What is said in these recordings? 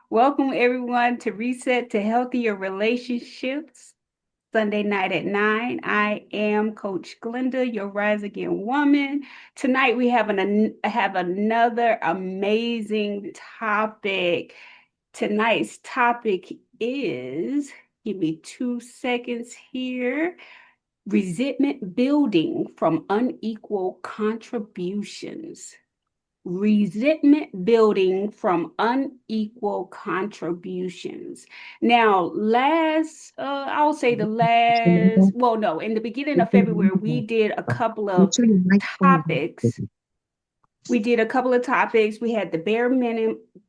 Welcome everyone to Reset to Healthier Relationships, Sunday night at 9. I am Coach Glenda, your Rise Again woman. Tonight we have another amazing topic. Tonight's topic is, give me 2 seconds here, resentment building from unequal contributions. Resentment building from unequal contributions. Now, I'll say in the beginning of February, we did a couple of topics. We had the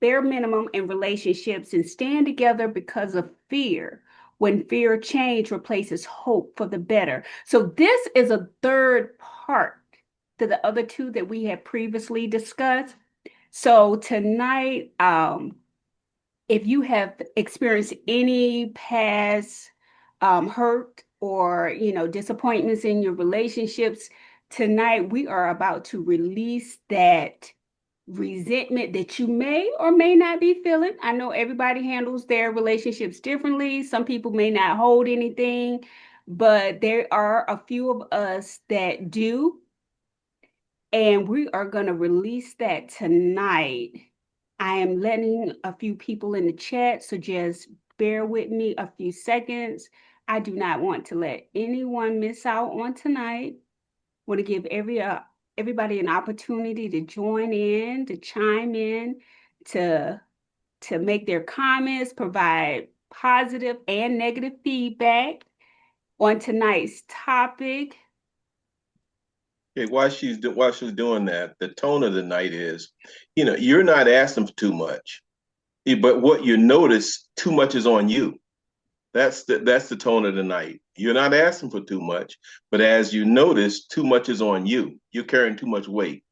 bare minimum in relationships and stand together because of fear. When fear change replaces hope for the better. So this is a third part to the other two that we had previously discussed. So tonight, if you have experienced any past hurt or disappointments in your relationships, tonight we are about to release that resentment that you may or may not be feeling. I know everybody handles their relationships differently. Some people may not hold anything, but there are a few of us that do. And we are going to release that tonight. I am letting a few people in the chat, so just bear with me a few seconds. I do not want to let anyone miss out on tonight. I want to give everybody an opportunity to join in, to chime in, to make their comments, provide positive and negative feedback on tonight's topic. Okay, while she's doing that, the tone of the night is, you're not asking for too much, but what you notice, too much is on you. That's the tone of the night. You're not asking for too much, but as you notice, too much is on you. You're carrying too much weight.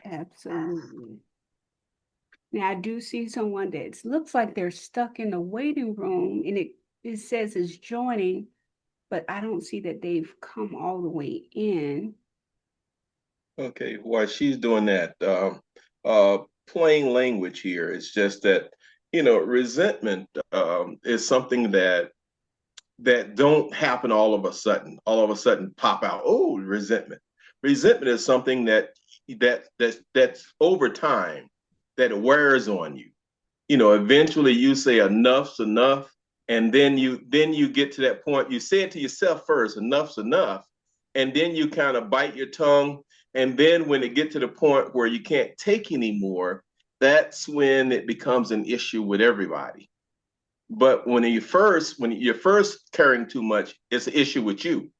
Absolutely. Now I do see someone that looks like they're stuck in the waiting room, and it says it's joining, but I don't see that they've come all the way in. Okay, while she's doing that, plain language here. It's just that resentment is something that don't happen all of a sudden. All of a sudden, pop out. Oh, resentment. Resentment is something that's over time that wears on you. Eventually you say enough's enough, and then you get to that point. You say it to yourself first, enough's enough, and then you kind of bite your tongue, and then when it get to the point where you can't take anymore, that's when it becomes an issue with everybody. But when you're first carrying too much, it's an issue with you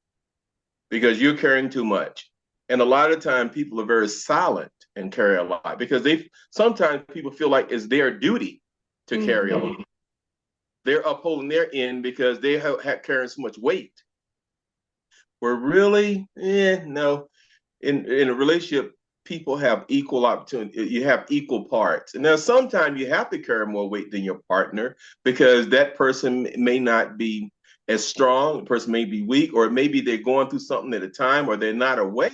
because you're carrying too much. And a lot of time people are very silent and carry a lot because sometimes people feel like it's their duty to carry a lot. They're upholding their end because they have carrying so much weight. Where really, no. In a relationship, people have equal opportunity. You have equal parts. And now sometimes you have to carry more weight than your partner because that person may not be as strong, the person may be weak, or maybe they're going through something at a time or they're not aware.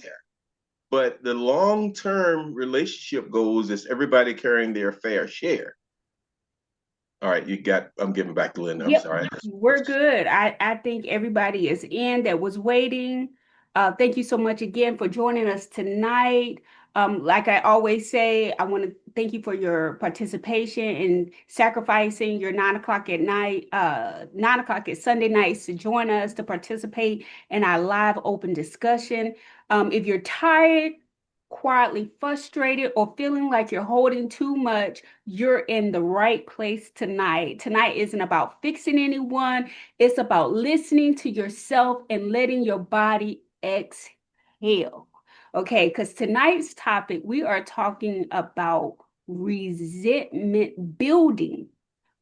But the long-term relationship goals is everybody carrying their fair share. All right, I'm giving back to Linda. I'm sorry. We're good. I think everybody is in that was waiting. Thank you so much again for joining us tonight. Like I always say, I want to thank you for your participation and sacrificing your 9 o'clock at night, 9 o'clock at Sunday nights to join us to participate in our live open discussion. If you're tired, quietly frustrated, or feeling like you're holding too much, you're in the right place tonight. Tonight isn't about fixing anyone, it's about listening to yourself and letting your body exhale. Okay, because tonight's topic, we are talking about resentment building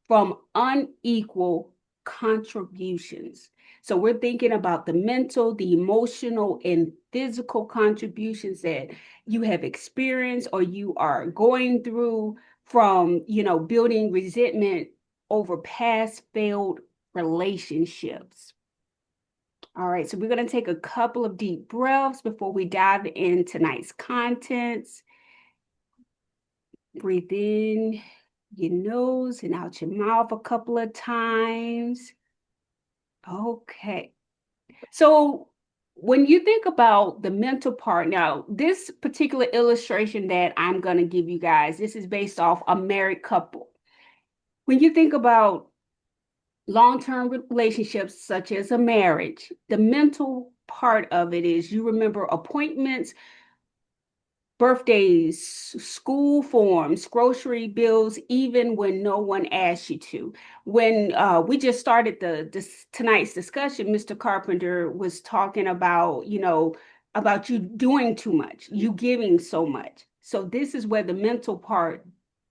from unequal contributions. So we're thinking about the mental, the emotional, and physical contributions that you have experienced or you are going through from, building resentment over past failed relationships. All right, so we're going to take a couple of deep breaths before we dive in tonight's contents. Breathe in your nose and out your mouth a couple of times. Okay. So when you think about the mental part, now this particular illustration that I'm going to give you guys, this is based off a married couple. When you think about long-term relationships such as a marriage, the mental part of it is you remember appointments, birthdays, school forms, grocery bills, even when no one asks you to. When we just started tonight's discussion, Mr. Carpenter was talking about, about you doing too much, you giving so much. So this is where the mental part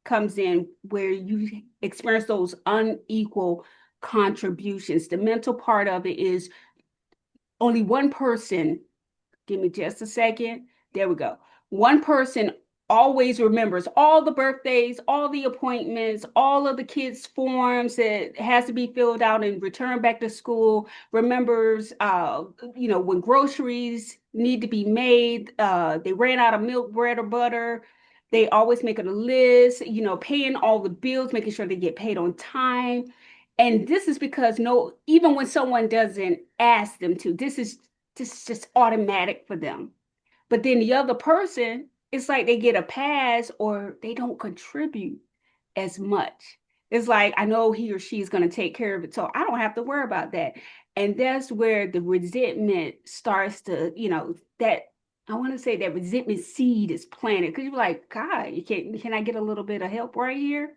comes in, where you experience those unequal contributions. The mental part of it is only one person. Give me just a second. There we go. One person always remembers all the birthdays, all the appointments, all of the kids' forms that has to be filled out and returned back to school. Remembers, when groceries need to be made, they ran out of milk, bread, or butter. They always make a list, paying all the bills, making sure they get paid on time. And this is because even when someone doesn't ask them to, this is just automatic for them. But then the other person, it's like they get a pass or they don't contribute as much. It's like, I know he or she is going to take care of it, so I don't have to worry about that. And that's where the resentment starts to, that I want to say that resentment seed is planted because you're like, God, can I get a little bit of help right here?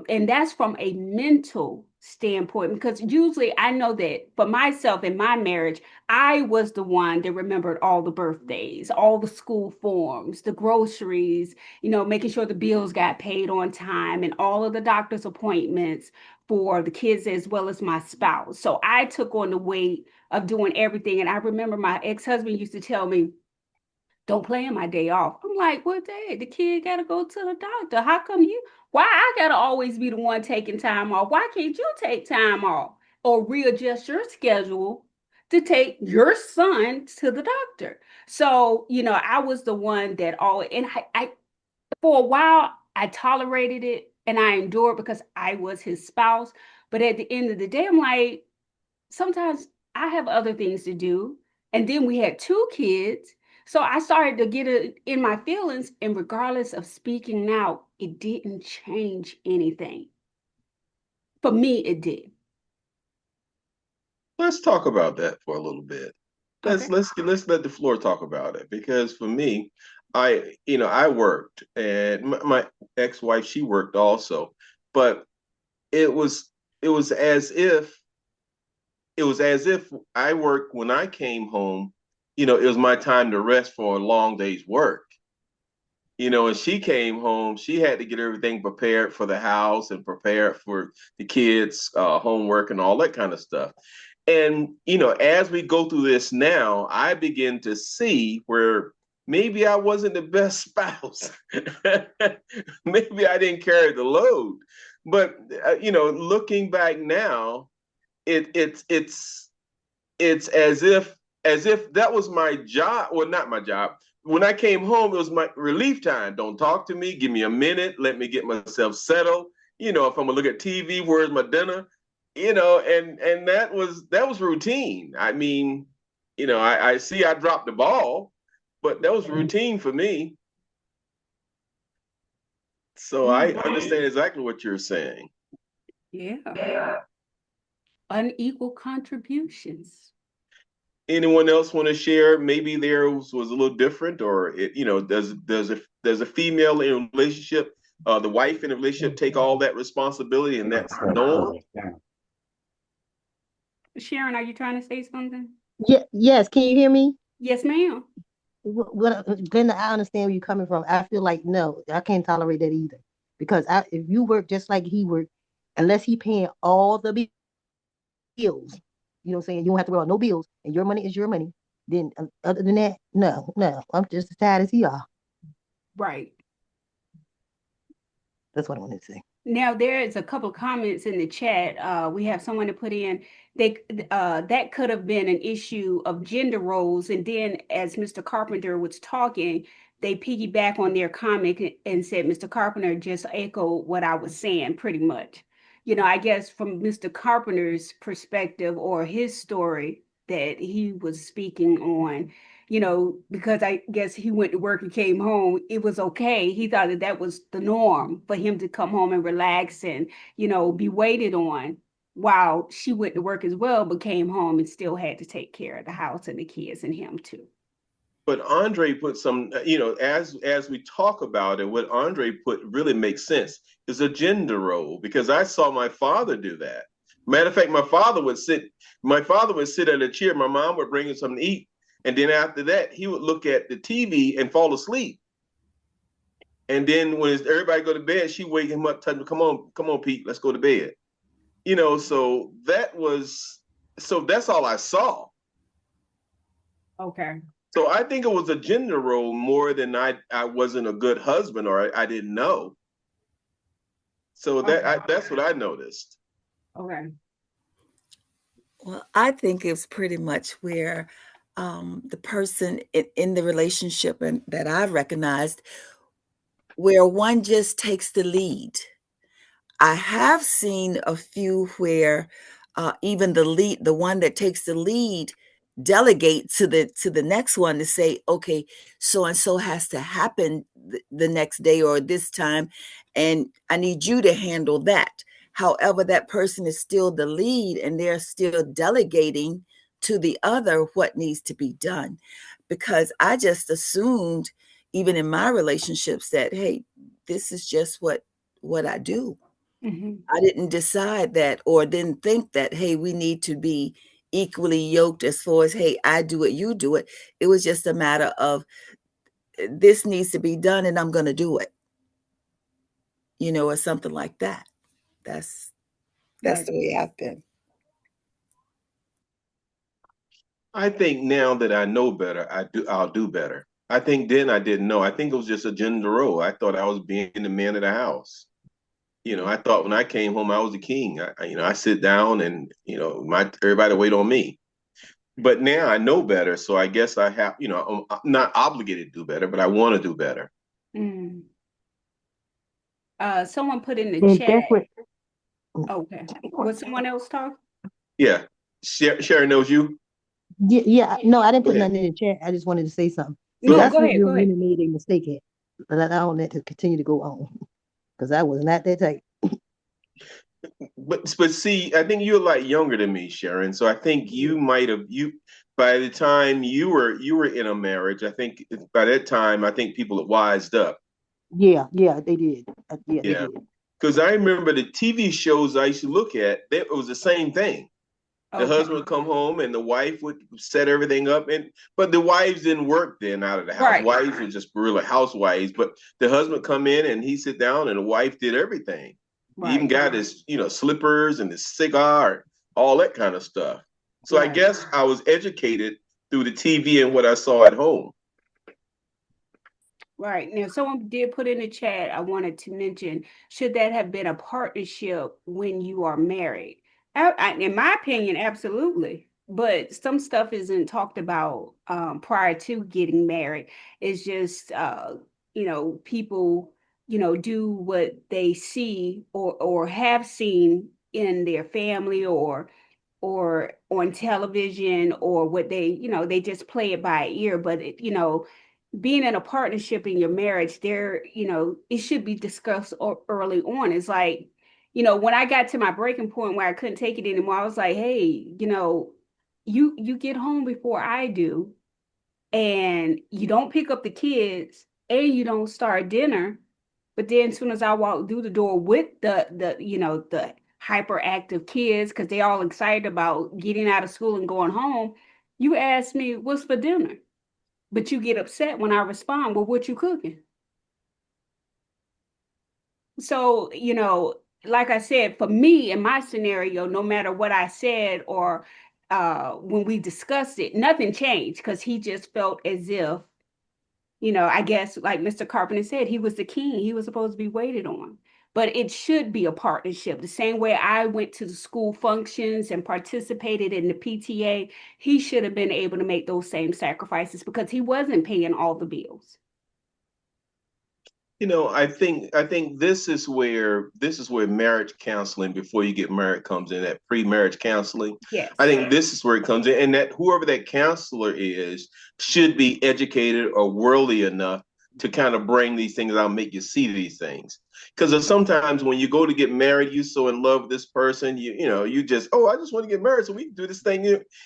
And that's from a mental standpoint, because usually I know that for myself in my marriage, I was the one that remembered all the birthdays, all the school forms, the groceries, making sure the bills got paid on time, and all of the doctor's appointments for the kids as well as my spouse. So I took on the weight of doing everything. And I remember my ex-husband used to tell me, don't play on my day off. I'm like, well, Dad, the kid got to go to the doctor. Why I got to always be the one taking time off? Why can't you take time off or readjust your schedule to take your son to the doctor? So, I was the one that always, and for a while, I tolerated it and I endured because I was his spouse. But at the end of the day, I'm like, sometimes I have other things to do. And then we had two kids. So I started to get it in my feelings. And regardless of speaking out, it didn't change anything. For me, it did. Let's talk about that for a little bit. Let's Okay. let's let's let the floor talk about it because for me, I worked and my ex-wife she worked also, but it was it was as if it was as if I worked when I came home. It was my time to rest for a long day's work. When she came home, she had to get everything prepared for the house and prepared for the kids' homework and all that kind of stuff. And, as we go through this now, I begin to see where maybe I wasn't the best spouse. Maybe I didn't carry the load. But, looking back now, it's as if that was my job. Well, not my job. When I came home, it was my relief time. Don't talk to me. Give me a minute. Let me get myself settled. If I'm gonna look at TV, where's my dinner? And that was routine. I mean, I see I dropped the ball, but that was routine for me. So I Mm, understand exactly what you're saying. yeah. Unequal contributions. Anyone else want to share? Maybe theirs was a little different, or does a female in a relationship, the wife in a relationship, take all that responsibility, and that's normal? Sharon, are you trying to say something? Yeah, yes. Can you hear me? Yes, ma'am. Glenda, I understand where you're coming from. I feel like no, I can't tolerate that either. Because if you work just like he worked, unless he paying all the bills, you know what I'm saying? You don't have to worry about no bills, and your money is your money. Then other than that, no, no. I'm just as tired as he are. Right. That's what I wanted to say. Now there is a couple of comments in the chat. We have someone to put in they that could have been an issue of gender roles. And then as Mr. Carpenter was talking, they piggyback on their comment and said Mr. Carpenter just echoed what I was saying pretty much. I guess from Mr. Carpenter's perspective or his story that he was speaking on, because I guess he went to work and came home, it was okay. He thought that that was the norm for him to come home and relax and, be waited on, while she went to work as well, but came home and still had to take care of the house and the kids and him too. But Andre put some, as we talk about it, what Andre put really makes sense is a gender role, because I saw my father do that. Matter of fact, my father would sit at a chair, my mom would bring him something to eat, and then after that, he would look at the TV and fall asleep. And then when everybody go to bed, she wake him up, tell him, come on, Pete, let's go to bed. So that's all I saw. Okay. So I think it was a gender role more than I wasn't a good husband, or I didn't know. So that's what I noticed. Okay. Well, I think it's pretty much where the person in the relationship and that I've recognized, where one just takes the lead. I have seen a few where even the one that takes the lead, delegate to the next one to say, okay, so and so has to happen the next day or this time, and I need you to handle that. However, that person is still the lead, and they're still delegating to the other what needs to be done. Because I just assumed, even in my relationships, that, hey, this is just what I do. Mm-hmm. I didn't decide that, or didn't think that, hey, we need to be equally yoked as far as, hey, I do it, you do it. It was just a matter of, this needs to be done and I'm going to do it, or something like that. That's Right. the way I've been. I think now that I know better, I'll do better. I think then I didn't know. I think it was just a gender role. I thought I was being the man of the house. I thought when I came home, I was the king. I sit down and, everybody wait on me. But now I know better. So I guess I have, I'm not obligated to do better, but I want to do better. Mm. Someone put in the And chat. that's what. Okay. Was someone else talk? Yeah. Sharon knows you. Yeah. No, I didn't Go put ahead. nothing in the chat. I just wanted to say something. See, No, that's go what ahead. you Go ahead. really made a mistake at. But I don't want that to continue to go on because I was not that type. But see, I think you're a lot younger than me, Sharon. So I think you might have by the time you were in a marriage, I think by that time I think people had wised up. Yeah, they did. Yeah, they Yeah. did. Because I remember the TV shows I used to look at, it was the same thing. The Okay. husband would come home and the wife would set everything up, but the wives didn't work then out of the house. Right. Wives were just really housewives, but the husband come in and he sit down and the wife did everything. He even Right. got his, slippers and his cigar, all that kind of stuff. So I Right. guess I was educated through the TV and what I saw at home. Right. Now, someone did put in the chat, I wanted to mention, should that have been a partnership when you are married? In my opinion, absolutely. But some stuff isn't talked about prior to getting married. It's just, people, do what they see or have seen in their family or on television, or what they just play it by ear. But being in a partnership in your marriage, it should be discussed early on. It's like, when I got to my breaking point where I couldn't take it anymore, I was like, hey, you get home before I do, and you don't pick up the kids, and you don't start dinner. But then as soon as I walk through the door with the hyperactive kids, because they all excited about getting out of school and going home, you ask me what's for dinner. But you get upset when I respond, well, what you cooking? So, like I said, for me in my scenario, no matter what I said or when we discussed it, nothing changed because he just felt as if, I guess like Mr. Carpenter said, he was the king. He was supposed to be waited on. But it should be a partnership. The same way I went to the school functions and participated in the PTA, he should have been able to make those same sacrifices because he wasn't paying all the bills. I think this is where marriage counseling before you get married comes in, that pre-marriage counseling. Yes. I think this is where it comes in, and that whoever that counselor is should be educated or worldly enough to kind of bring these things out, make you see these things. Because sometimes when you go to get married, you're so in love with this person, you just, oh, I just want to get married so we can do this thing.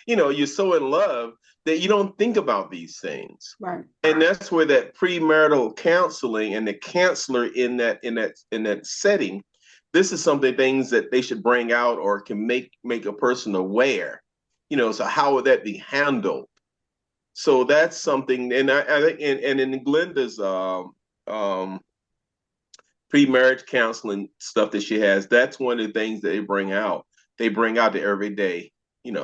You're so in love that you don't think about these things. Right. And that's where that premarital counseling and the counselor in that setting, this is something, things that they should bring out or can make a person aware. So how would that be handled? So that's something, and I think, and in Glenda's um, pre-marriage counseling stuff that she has, that's one of the things that they bring out. They bring out the everyday,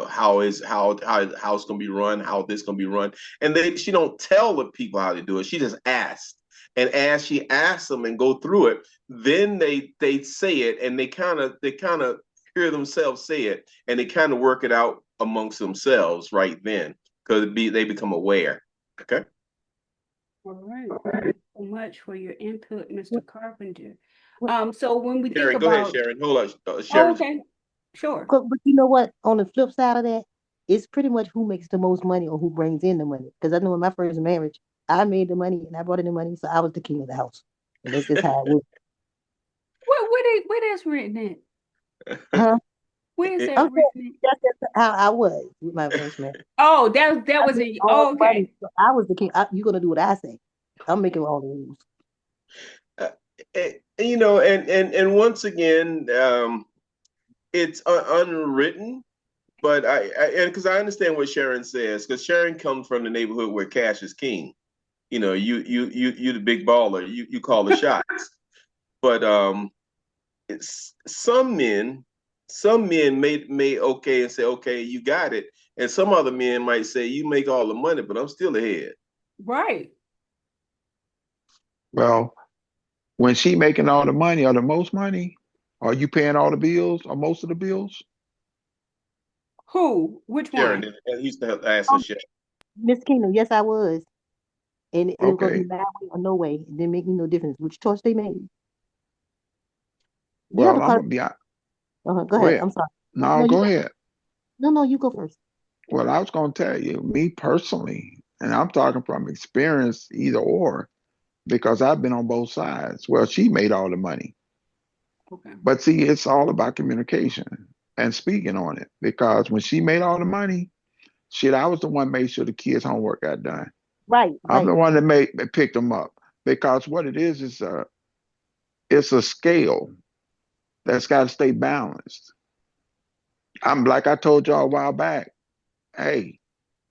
how it's gonna be run, how this gonna be run. And she don't tell the people how to do it. She just asks. And as she asks them and go through it, then they say it, and they kind of hear themselves say it, and they kind of work it out amongst themselves right then, because they become aware. Okay. All right. Thank you so much for your input, Mr. Carpenter. Well, So when we think Sharon, go ahead, about, Sharon. Hold on, oh, Sharon. okay, sure. but you know what? On the flip side of that, it's pretty much who makes the most money or who brings in the money. Because I know in my first marriage, I made the money and I brought in the money, so I was the king of the house. And that's just how it was. Where that's written at? Huh? Where is that I'm saying written that's just how I was with my first marriage. at? Oh, that I was made a, all oh, the money, okay. so I was the king. You're gonna do what I say. I'm making all the rules. And once again, it's unwritten, but and because I understand what Sharon says, because Sharon comes from the neighborhood where cash is king. You the big baller. You call the shots. But it's some men may okay and say, okay, you got it, and some other men might say, you make all the money, but I'm still ahead. Right. Well, when she making all the money or the most money, are you paying all the bills or most of the bills? Who? Which Sharon, one? and he's the answer, Sharon. Miss Kingdom, yes, I was. And it was gonna be Okay. my way or no way. It didn't make me no difference which choice they made. Yeah, Well, I'm because gonna be out. go Go ahead. ahead. I'm sorry. No, No, you go go. ahead. No, you go first. Well, I was gonna tell you, me personally, and I'm talking from experience, either or, because I've been on both sides. Well, she made all the money. Okay. But see, it's all about communication and speaking on it. Because when she made all the money, shit, I was the one made sure the kids' homework got done. Right, I'm right. the one that picked them up. Because what it is it's a scale that's got to stay balanced. I'm like I told y'all a while back. Hey,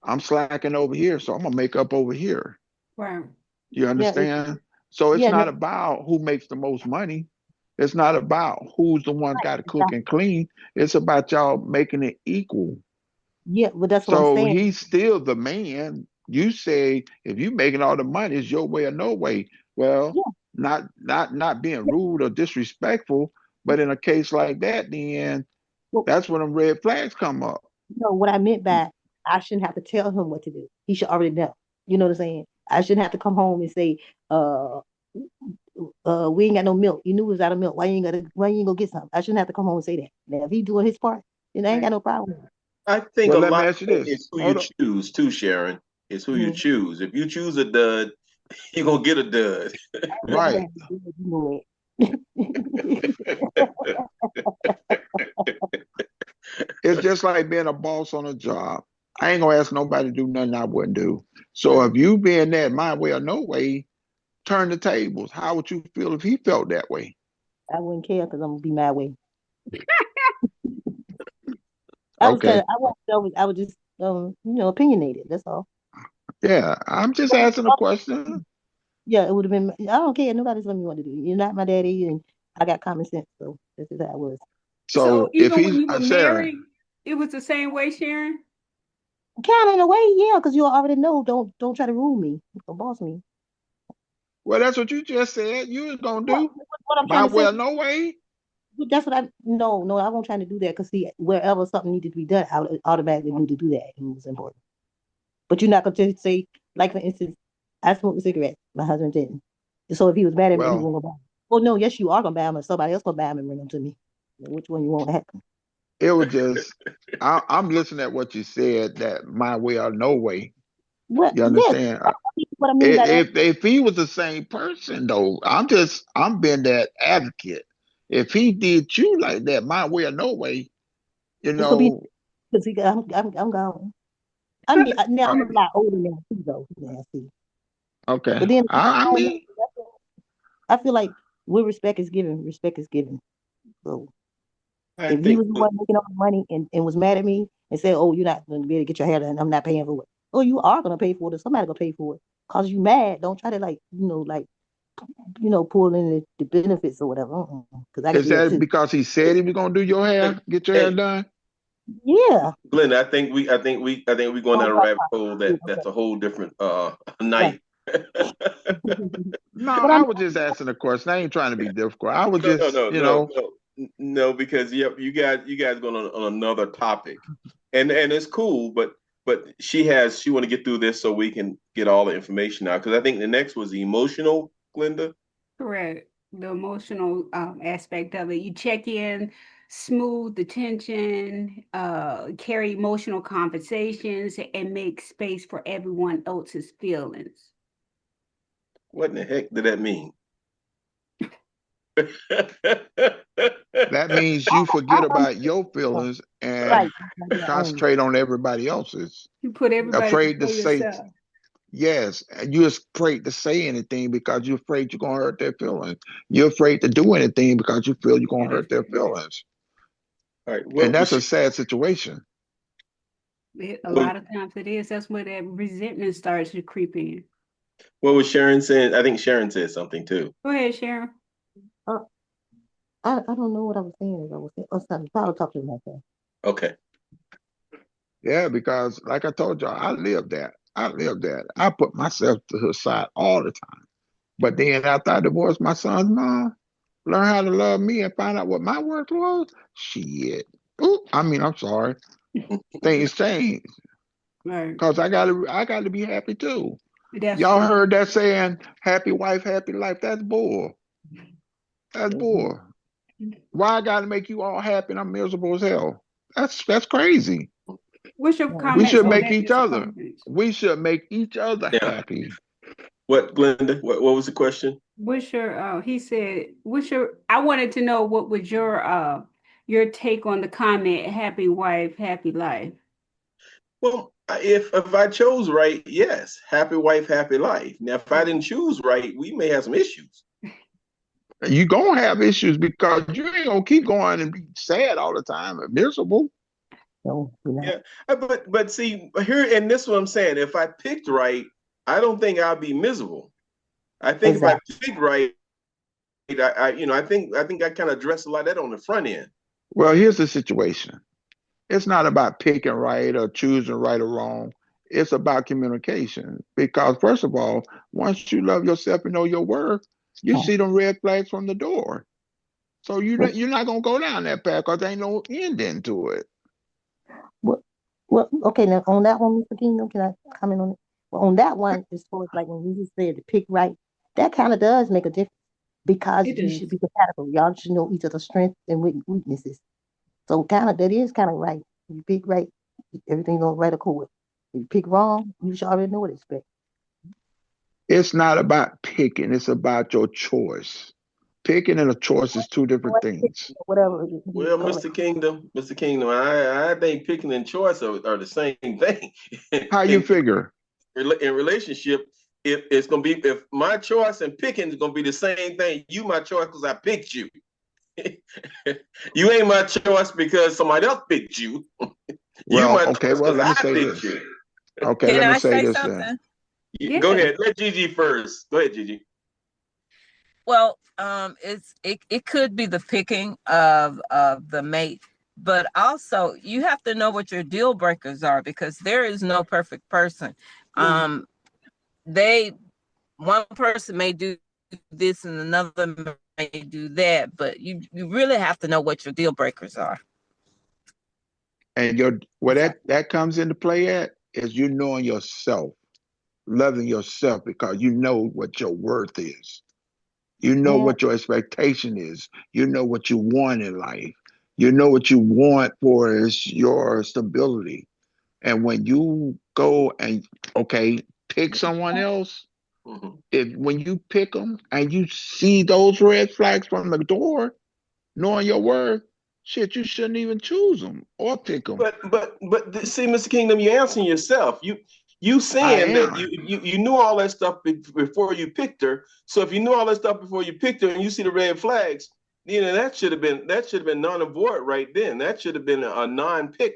I'm slacking over here, so I'm gonna make up over here. Right. You Yeah, understand? So it's yeah, not about who makes the most money. It's not about who's the one's got to cook exactly. and clean. It's about y'all making it equal. Yeah, but that's what I'm So saying. he's still the man. You say if you making all the money, it's your way or no way. Well, Yeah, not being yeah. rude or disrespectful, but in a case like that, then Well, that's when them red flags come up. no, what I meant by I shouldn't have to tell him what to do. He should already know. You know what I'm saying? I shouldn't have to come home and say, we ain't got no milk. You knew it was out of milk. Why you ain't go get some? I shouldn't have to come home and say that. Now if he doing his part, then I ain't got Right. no problem. I think Well, a let me lot ask you of it this. is who you Hold on. choose too, Sharon. It's who you Mm-hmm. choose. If you choose a dud, you're gonna get a dud. I ain't never Right. had to do it, you know it. It's just like being a boss on a job. I ain't gonna ask nobody to do nothing I wouldn't do. So Right. if you being that my way or no way, turn the tables. How would you feel if he felt that way? I wouldn't care because I'm gonna be my way. Okay. I was just opinionated. That's all. Yeah. I'm just asking a question. Yeah, it would have been. I don't care. Nobody's telling me what to do. You're not my daddy, and I got common sense. So this is how it was. So So if even when he's you were Sharon, married, it was the same way, Sharon? Kind of in a way, yeah, because you already know. Don't try to rule me. Don't boss me. well, that's what you just said you was gonna What, do. what I'm trying My to say, well, no way. that's what I no, I won't trying to do that because see, wherever something needed to be done, I would automatically need to do that. It was important. But you're not gonna just say, like for instance, I smoked a cigarette. My husband didn't. So if he was mad at me, he Well, won't go buy 'em. Oh no, yes, you are gonna buy them, or somebody else gonna buy them and bring them to me. Which one you want to happen? it was just I'm listening at what you said, that my way or no way. What? You Yes, understand? what I mean by that. If he was the same person though, I'm being that advocate. If he did you like that, my way or no way, you It's gonna be know, because I'm gone. I mean, now uh, I'm a lot older now too, though. Yeah, see. okay. But then I mean, I feel like where respect is given, respect is given. So I if he think was the one making all the money and was mad at me and said, "Oh, you're not going to be able to get your hair done. I'm not paying for it." Oh, you are going to pay for it. Or somebody going to pay for it. Cause you mad. Don't try to pull in the benefits or whatever. Because I can is do that that too. because he said he was gonna do your hair, get your hair hey, done? Yeah. Glenda, I think we're going Oh, down a rabbit hole yeah, that's a whole different right. night. No, But I I mean, was just asking a question. I ain't trying to be difficult. I was No, no, just, no, no, no, because yep, you guys going on another topic, and it's cool, but she want to get through this so we can get all the information out because I think the next was emotional, Glenda. Correct. The emotional aspect of it. You check in, smooth the tension, carry emotional conversations, and make space for everyone else's feelings. What in the heck did that mean? that means you forget about your feelings right. and Like your own. concentrate on everybody else's. You put everybody Afraid to before say yourself. yes, and you're afraid to say anything because you're afraid you're gonna hurt their feelings. You're afraid to do anything because you feel you're gonna hurt their feelings. All right. And that's a sad situation. A What, lot of times it is. That's where that resentment starts to creep in. what was Sharon saying? I think Sharon said something too. Go ahead, Sharon. Uh, I don't know what I was saying. As I was saying, oh, something. I'll talk to myself. Okay. Yeah, because like I told y'all, I lived that. I lived that. I put myself to the side all the time. But then after I divorced my son's mom, learn how to love me and find out what my worth was. Shit. Ooh, I'm sorry. Things change. Right. Cause I gotta be happy too. Y'all Definitely. heard that saying, happy wife, happy life. That's bull. That's Mhm. bull. Why I gotta make you all happy and I'm miserable as hell? That's crazy. What's your No, We comments should on make that, each Mr. other. Combs? We should make each other Yeah. happy. What, Glenda? What was the question? What's your he said, I wanted to know what was your take on the comment, happy wife, happy life. Well, if I chose right, yes, happy wife, happy life. Now, if I didn't choose right, we may have some issues. You gonna have issues because you ain't gonna keep going and be sad all the time and miserable. no, you're not. Yeah, but see here, and this is what I'm saying. If I picked right, I don't think I'll be miserable. I think if I Exactly. picked right, I think I kind of addressed a lot of that on the front end. Well, here's the situation. It's not about picking right or choosing right or wrong. It's about communication. Because first of all, once you love yourself and know your worth, you see them red flags from the door. So But you're not gonna go down that path because there ain't no ending to it. what? Well, okay. Now on that one, Mr. Kingdom, can I comment on it? Well, on that one, as far as like when we just said to pick right, that kind of does make a difference because It you should does. be compatible. Y'all should know each other's strengths and weaknesses. So kind of that is kind of right. You pick right, everything goes right accord. If you pick wrong, you should already know what to expect. It's not about picking, it's about your choice. Picking and a choice is two different things. Whatever you Well, call it. Mr. Kingdom, I think picking and choice are the same thing. How you in figure? in relationship, if it's gonna be if my choice and picking is gonna be the same thing, you my choice because I picked you. You ain't my choice because somebody else picked you. You Well, my okay, choice well, because let me I say picked this. you. Okay, Can let me I say say this then. something? Go Yeah. ahead. Let Gigi first. Go ahead, Gigi. Well, it could be the picking of the mate, but also you have to know what your deal breakers are because there is no perfect person. No. They one person may do this and another may do that, but you really have to know what your deal breakers are. And where Exactly. that comes into play at is you knowing yourself, loving yourself because you know what your worth is. You know Now, what your expectation is. You know what you want in life. You know what you want for is your stability. And when you go and okay, pick someone else, Mhm. if when you pick them and you see those red flags from the door, knowing your worth, shit, you shouldn't even choose them or pick them. See, Mr. Kingdom, you're answering yourself. You I saying that am. you knew all that stuff before you picked her. So if you knew all that stuff before you picked her and you see the red flags, that should have been non-abort right then. That should have been a non-pick,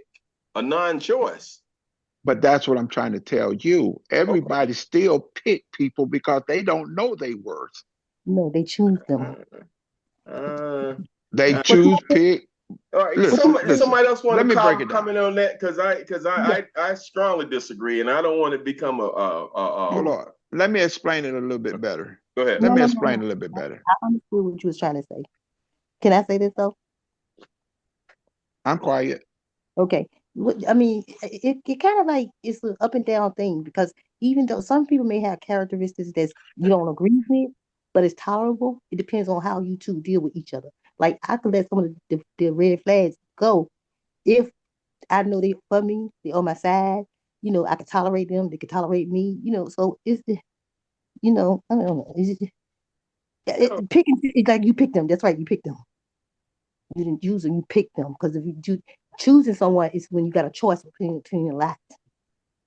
a non-choice. But that's what I'm trying to tell you. Okay. Everybody still pick people because they don't know their worth. no, they choose them. Uh, They uh, What choose pick. all right. what Listen, you Somebody, say? listen. somebody else want Let to me break it down. comment on that because Yeah. I strongly disagree and I don't want to become Hold on. Let me explain it a little bit better. go ahead. Let No, me no, no, explain no. it a little bit better. I understood what you was trying to say. Can I say this though? I'm quiet. Okay. I mean, it kind of like it's an up and down thing because even though some people may have characteristics that you don't agree with, but it's tolerable, it depends on how you two deal with each other. Like I could let some of the red flags go if I know they for me, they on my side. I can tolerate them, they can tolerate me. So I don't know. Picking it's like you pick them. That's right, you pick them. You didn't use them, you pick them. Because if choosing someone is when you got a choice between a lot.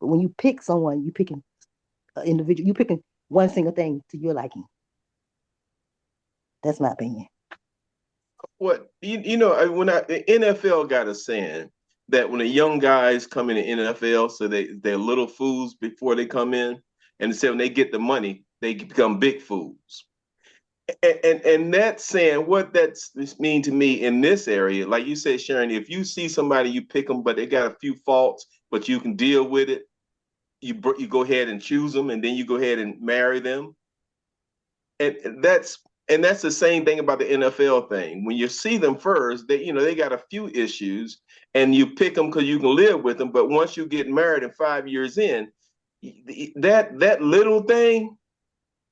But when you pick someone, you picking an individual. You picking one single thing to your liking. That's my opinion. What when the NFL got a saying that when the young guys come in the NFL, so they're little fools before they come in, and say when they get the money, they become big fools. And that's saying what that's mean to me in this area. Like you said, Sharon, if you see somebody, you pick them, but they got a few faults, but you can deal with it. You go ahead and choose them, and then you go ahead and marry them. And that's the same thing about the NFL thing. When you see them first, they got a few issues, and you pick them because you can live with them. But once you get married and 5 years in, that little thing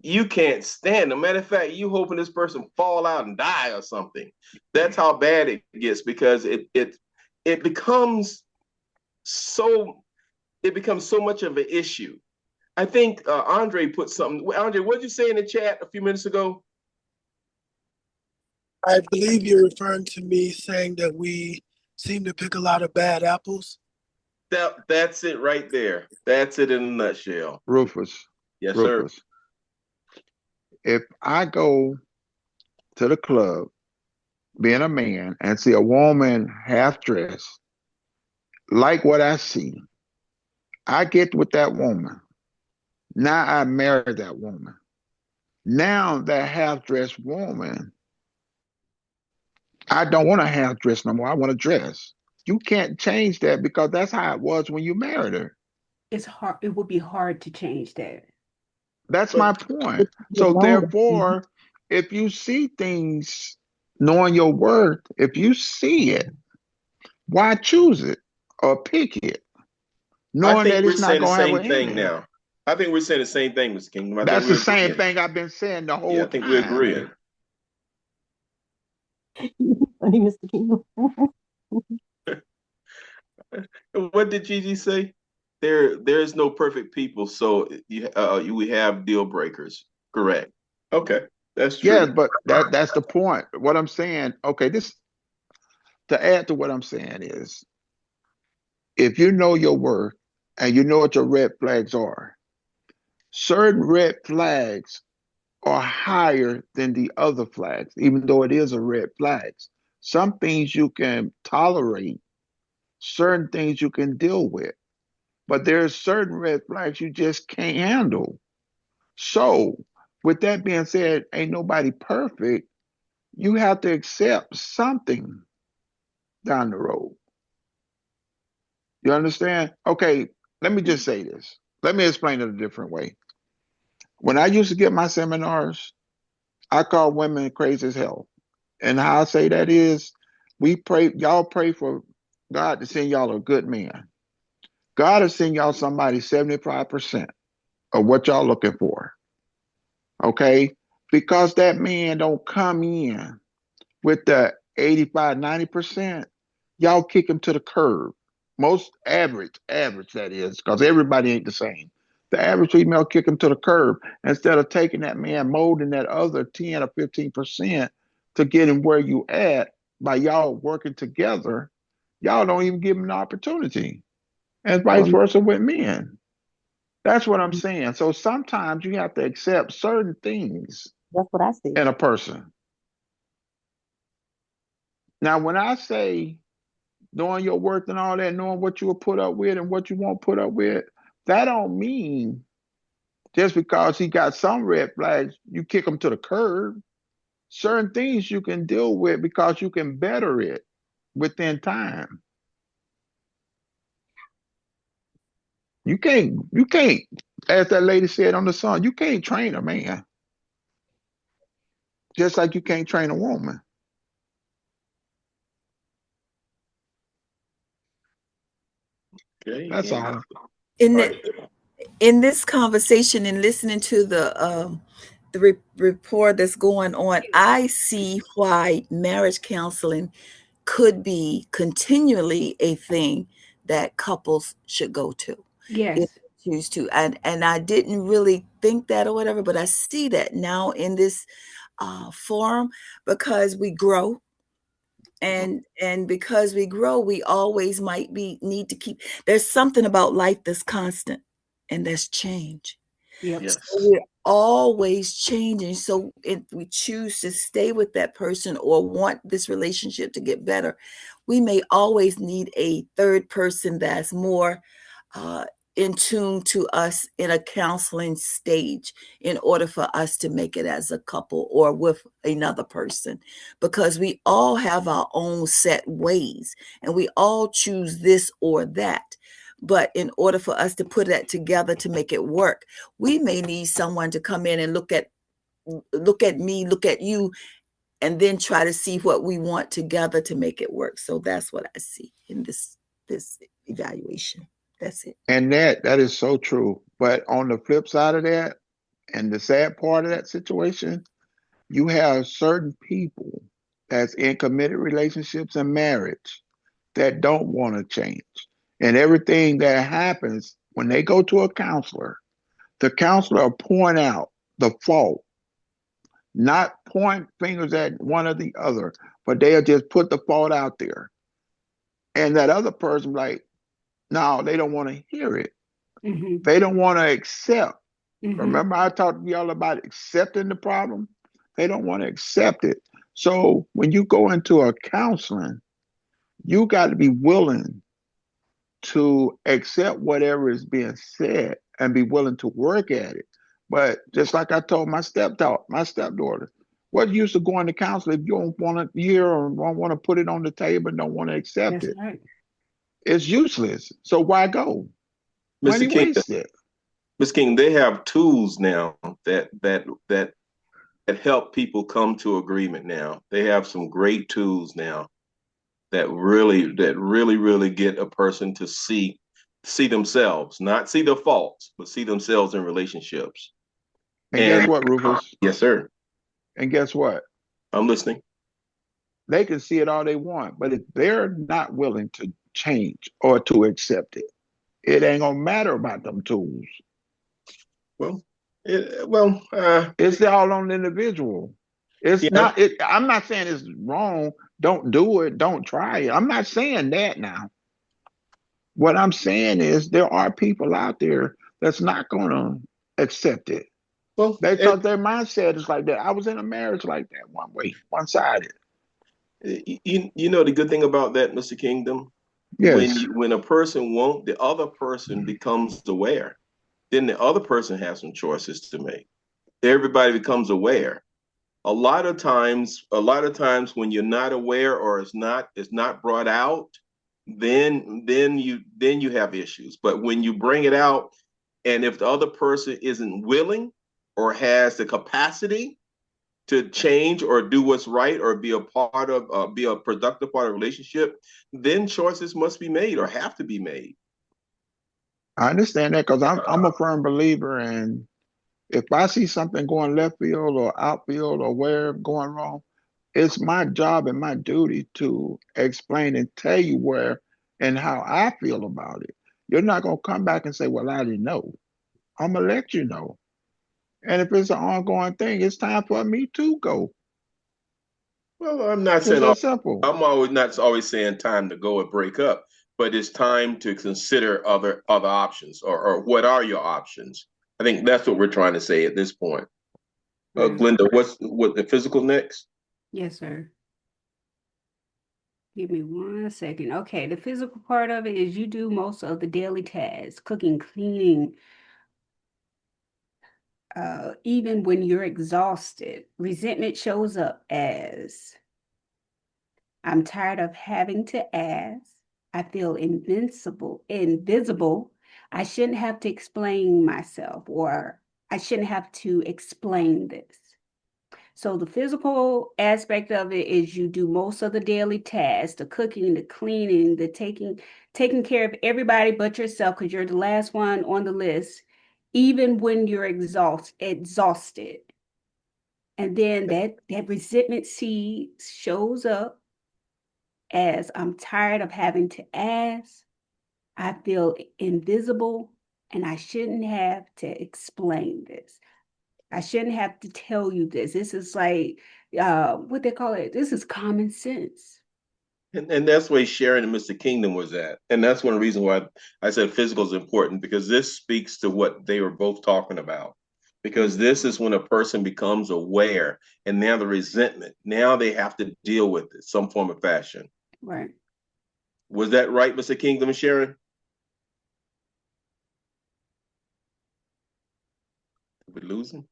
you can't stand. Matter of fact, you hoping this person fall out and die or something. That's how bad it gets because it becomes so it becomes so much of an issue. I think Andre put something. Andre, what did you say in the chat a few minutes ago? I believe you're referring to me saying that we seem to pick a lot of bad apples. That's it right there. That's it in a nutshell. Rufus, Yes, sir. Rufus. If I go to the club, being a man, and see a woman half dressed, like what I see, I get with that woman. Now I marry that woman. Now that half dressed woman, I don't want to half dress no more. I want to dress. You can't change that because that's how it was when you married her. It's hard. It would be hard to change that. That's my But point. It get So longer. Mhm. therefore, if you see things knowing your worth, if you see it, why choose it or pick it, I knowing think that we're it's not saying the going to have same an thing ending? now. I think we're saying the same thing, Mr. Kingdom. I think That's the we're same agreeing. thing I've been saying the Yeah, whole I think we're time. agreeing. Funny, Mr. King. What did Gigi say? There's no perfect people, so we have deal breakers. Correct. Okay, that's Yeah, true. but that's the point. What I'm saying, okay, this to add to what I'm saying is if you know your worth and you know what your red flags are, certain red flags are higher than the other flags, even though it is a red flag. Some things you can tolerate, certain things you can deal with, but there's certain red flags you just can't handle. So, with that being said, ain't nobody perfect. You have to accept something down the road. You understand? Okay, let me just say this. Let me explain it a different way. When I used to get my seminars, I call women crazy as hell. And how I say that is, y'all pray for God to send y'all a good man. God will send y'all somebody 75% of what y'all looking for. Okay? because that man don't come in with the 85, 90%, y'all kick him to the curb. Most average that is, because everybody ain't the same. The average female kick him to the curb instead of taking that man, molding that other 10 or 15% to get him where you at by y'all working together. Y'all don't even give him an opportunity. And vice versa with men. That's what I'm saying. So sometimes you have to accept certain things That's what I said. in a person. Now, when I say knowing your worth and all that, knowing what you will put up with and what you won't put up with, that don't mean just because he got some red flags, you kick him to the curb. Certain things you can deal with because you can better it within time. You can't, as that lady said on the song, you can't train a man. Just like you can't train a woman. Okay. That's all. In this conversation and listening to the report that's going on, I see why marriage counseling could be continually a thing that couples should go to if Yes. they choose to. And I didn't really think that or whatever, but I see that now in this forum because we grow. And because we grow, we always might need to keep. There's something about life that's constant, and that's change. Yep. Yes. So we're always changing. So if we choose to stay with that person or want this relationship to get better, we may always need a third person that's more in tune to us in a counseling stage in order for us to make it as a couple or with another person, because we all have our own set ways and we all choose this or that. But in order for us to put that together to make it work, we may need someone to come in and look at me, look at you, and then try to see what we want together to make it work. So that's what I see in this evaluation. That's it. And that is so true. But on the flip side of that, and the sad part of that situation, you have certain people that's in committed relationships and marriage that don't want to change. And everything that happens when they go to a counselor, the counselor will point out the fault, not point fingers at one or the other, but they'll just put the fault out there. And that other person, like, no, they don't want to hear it. Mm-hmm. They don't want to accept. Mm-hmm. Remember, I talked to y'all about accepting the problem? They don't want to accept it. So when you go into a counseling, you got to be willing to accept whatever is being said and be willing to work at it. But just like I told my stepdaughter, what use of going to counseling if you don't want to hear or don't want to put it on the table and don't want to accept That's it? right. It's useless. So why go? Mr. Money King, wasted. Ms. King, they have tools now that help people come to agreement now. They have some great tools now that really get a person to see themselves, not see their faults, but see themselves in relationships. And guess And what, Rufus? yes, sir. And guess what? I'm listening. They can see it all they want, but if they're not willing to change or to accept it, it ain't gonna matter about them tools. Well, It's all on the individual. It's yeah. not. I'm not saying it's wrong. Don't do it. Don't try it. I'm not saying that now. What I'm saying is there are people out there that's not gonna accept it Well, because their mindset is like that. I was in a marriage like that one way, one sided. you know the good thing about that, Mr. Kingdom, Yes, when a person won't, the other person becomes aware. Then the other person has some choices to make. Everybody becomes aware. A lot of times when you're not aware or it's not brought out, then you have issues. But when you bring it out, and if the other person isn't willing or has the capacity to change or do what's right or be a productive part of a relationship, then choices must be made or have to be made. I understand that because I'm a firm believer in If I see something going left field or outfield or where going wrong, it's my job and my duty to explain and tell you where and how I feel about it. You're not going to come back and say, well, I didn't know. I'm going to let you know. And if it's an ongoing thing, it's time for me to go. Well, I'm not It's saying that simple. I'm always not always saying time to go and break up, but it's time to consider other options or what are your options? I think that's what we're trying to say at this point. Right. Glenda, what the physical next? Yes, sir. Give me 1 second. Okay, the physical part of it is you do most of the daily tasks, cooking, cleaning, even when you're exhausted. Resentment shows up as I'm tired of having to ask. I feel invisible. I shouldn't have to explain myself, or I shouldn't have to explain this. So the physical aspect of it is you do most of the daily tasks, the cooking, the cleaning, the taking care of everybody but yourself because you're the last one on the list, even when you're exhausted. And then that resentment seed shows up as I'm tired of having to ask. I feel invisible and I shouldn't have to explain this. I shouldn't have to tell you this. This is like what they call it. This is common sense. And that's where Sharon and Mr. Kingdom was at. And that's one reason why I said physical is important because this speaks to what they were both talking about. Because this is when a person becomes aware and now the resentment, now they have to deal with it, some form of fashion. Right. Was that right, Mr. Kingdom and Sharon? Did we lose them?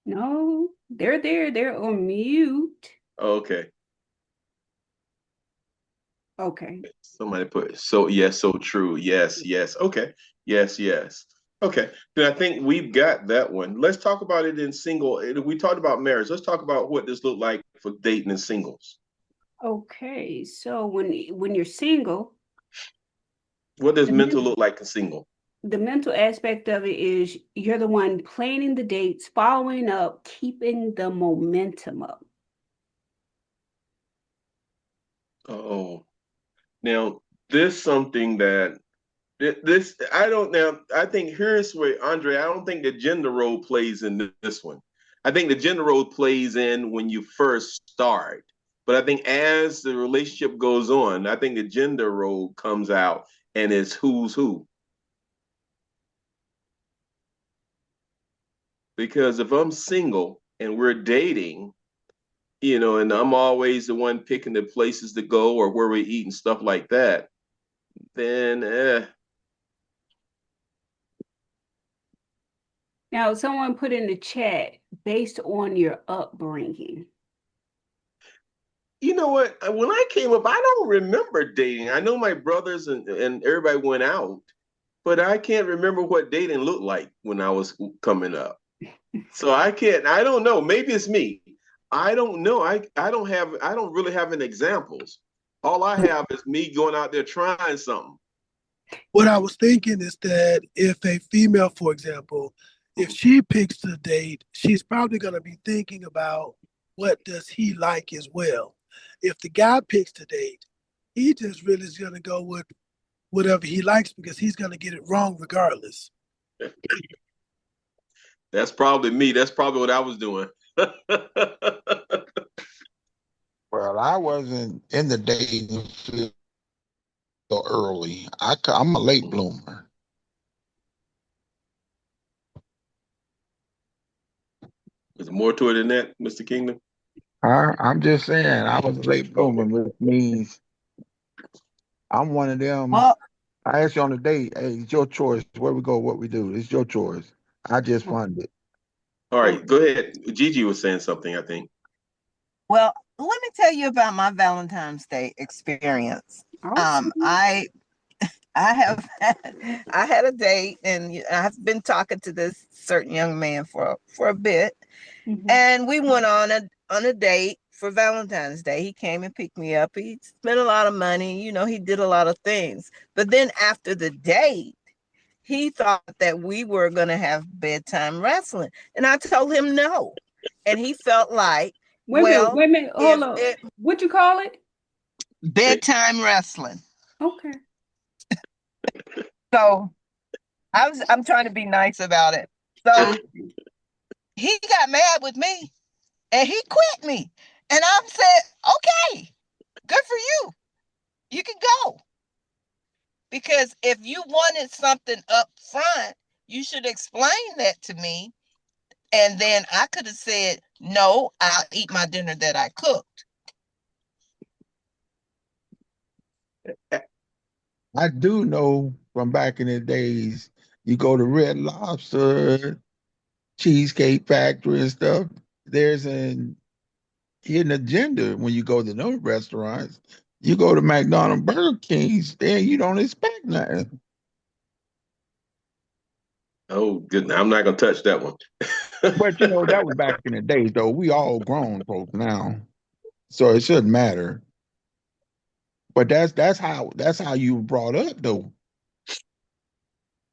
No, they're there. They're on mute. Oh, okay. Okay. Somebody put so yes, so true. Yes, yes. Okay. Yes, yes. Okay. Then I think we've got that one. Let's talk about it in single. We talked about marriage. Let's talk about what this looked like for dating and singles. Okay. So when you're single, What does the mental men- look like in single? the mental aspect of it is you're the one planning the dates, following up, keeping the momentum up. Oh, now this something that this I don't now I think here's where Andre, I don't think the gender role plays in this one. I think the gender role plays in when you first start. But I think as the relationship goes on, I think the gender role comes out and it's who's who. Because if I'm single and we're dating, and I'm always the one picking the places to go or where we eat and stuff like that, then Now, someone put in the chat based on your upbringing. you know what? When I came up, I don't remember dating. I know my brothers and everybody went out, but I can't remember what dating looked like when I was coming up. So I don't know. Maybe it's me. I don't know. I don't really have any examples. All I have is me going out there trying something. What I was thinking is that if a female, for example, if she picks the date, she's probably going to be thinking about what does he like as well. If the guy picks the date, he just really is going to go with whatever he likes because he's going to get it wrong regardless. That's probably me. That's probably what I was doing. Well, I wasn't in the dating field so early. I'm a late bloomer. There's more to it than that, Mr. Kingdom. I'm just saying I was a late bloomer, which means I'm one of them. Well, I asked you on a date, hey, it's your choice. Where we go, what we do. It's your choice. I just funded. All right, go ahead. Gigi was saying something, I think. Well, let me tell you about my Valentine's Day experience. Awesome. I have I had a date, and I've been talking to this certain young man for a bit, and we went on a date for Valentine's Day. He came and picked me up. He spent a lot of money, he did a lot of things. But then after the date, he thought that we were going to have bedtime wrestling. And I told him no. And he felt like, Wait a minute, hold on. What you call it? Bedtime wrestling. Okay. So I'm trying to be nice about it. So he got mad with me and he quit me. And I said, okay, good for you. You can go. Because if you wanted something up front, you should explain that to me. And then I could have said, no, I'll eat my dinner that I cooked. I do know from back in the days, you go to Red Lobster, Cheesecake Factory and stuff, there's an hidden agenda when you go to those restaurants. You go to McDonald's, Burger King's, then you don't expect nothing. Oh, good. I'm not gonna touch that one. But you know, that was back in the days, though. We all grown folks now, so it shouldn't matter. But that's how you were brought up, though.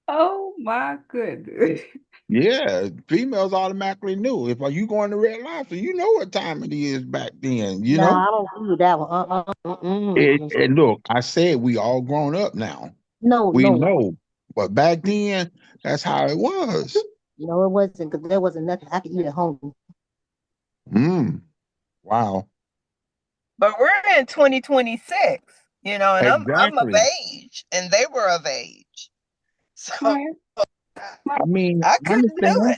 Oh my goodness. Yeah, females automatically knew if you going to Red Lobster, you know what time it is back then. You No, know. I don't agree with that one. And look, I said we all grown up now. No, We no, know, but back then, that's how it was. no, it wasn't because there wasn't nothing I could eat at home. Wow. But we're in 2026, you know, and I'm of Exactly. age and they were of age. So I mean, I I couldn't do understand.